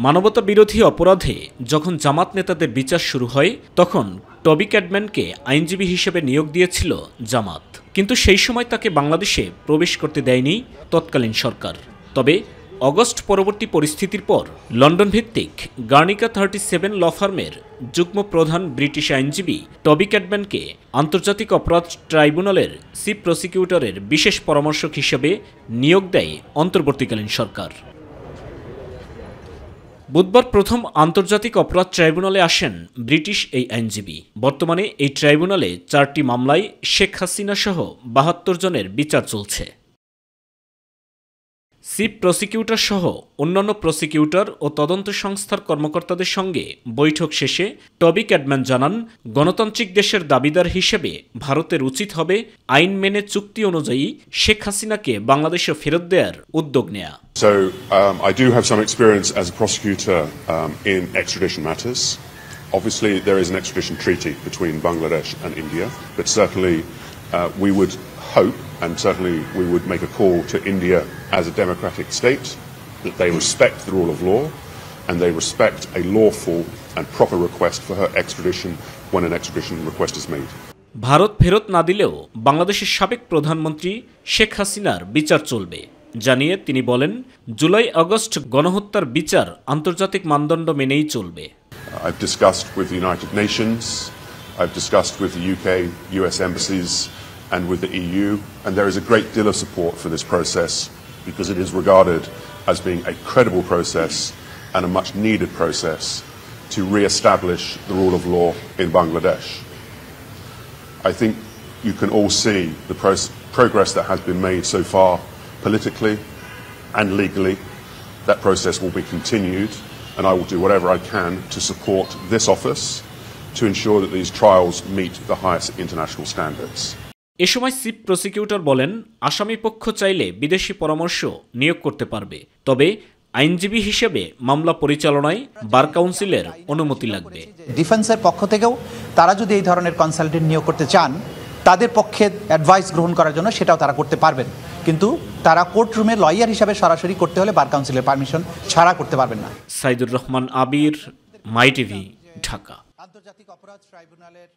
মানবতা বিরোধী অপরাধে যখন জামাত নেতাদের বিচার শুরু হয় তখন টবি ক্যাডম্যানকে আইনজীবী হিসেবে নিয়োগ দিয়েছিল জামাত, কিন্তু সেই সময় তাকে বাংলাদেশে প্রবেশ করতে দেয়নি তৎকালীন সরকার। তবে অগস্ট পরবর্তী পরিস্থিতির পর লন্ডন ভিত্তিক গার্নিকা 37 ল ফার্মের যুগ্ম প্রধান ব্রিটিশ আইনজীবী টবি ক্যাডম্যানকে আন্তর্জাতিক অপরাধ ট্রাইব্যুনালের চিফ প্রসিকিউটরের বিশেষ পরামর্শক হিসেবে নিয়োগ দেয় অন্তর্বর্তীকালীন সরকার। বুধবার প্রথম আন্তর্জাতিক অপরাধ ট্রাইব্যুনালে আসেন ব্রিটিশ এই আইনজীবী। বর্তমানে এই ট্রাইব্যুনালে 4টি মামলায় শেখ হাসিনা সহ 72 জনের বিচার চলছে। চিফ প্রসিকিউটর সহ অন্যান্য প্রসিকিউটর ও তদন্ত সংস্থার কর্মকর্তাদের সঙ্গে বৈঠক শেষে টবি ক্যাডম্যান জানান, গণতান্ত্রিক দেশের দাবিদার হিসেবে ভারতের উচিত হবে আইন মেনে চুক্তি অনুযায়ী শেখ হাসিনাকে বাংলাদেশে ফেরত দেওয়ার উদ্যোগ নেয়া। So I do have some experience as a prosecutor in extradition matters. Obviously there is an extradition treaty between Bangladesh and India, but certainly we would hope and certainly we would make a call to India as a democratic state that they respect the rule of law and they respect a lawful and proper request for her extradition when an extradition request is made. Bharat ফেরত না দিলেও বাংলাদেশের সাবেক প্রধানমন্ত্রী শেখ হাসিনার বিচার চলবে জানিয়ে তিনি বলেন, জুলাই আগস্ট গণহত্যার বিচার আন্তর্জাতিক মানদণ্ড মেনেই চলবে। I've discussed with the United Nations, I've discussed with the UK, US embassies and with the EU, and there is a great deal of support for this process because it is regarded as being a credible process and a much needed process to re-establish the rule of law in Bangladesh. I think you can all see the progress that has been made so far politically and legally. That process will be continued and I will do whatever I can to support this office to ensure that these trials meet the highest international standards. এ সময় chief prosecutor বলেন, আসামি পক্ষ চাইলে বিদেশি পরামর্শ নিয়োগ করতে পারবে, তবে আইনজীবী হিসেবে মামলা পরিচালনায় বার কাউন্সিলের অনুমতি লাগবে। ডিফেন্সের পক্ষ থেকেও তারা যদি এই ধরনের কনসালটেন্ট নিয়োগ করতে চান, তাদের পক্ষে অ্যাডভাইস গ্রহণ করার জন্য সেটাও তারা করতে পারবেন, কিন্তু তারা কোর্টরুমে লয়ার হিসাবে সরাসরি করতে হলে বার কাউন্সিলের পারমিশন ছাড়া করতে পারবেন না। সাইদুর রহমান আবির, মাই টিভি, ঢাকা। আন্তর্জাতিক অপরাধ ট্রাইব্যুনালের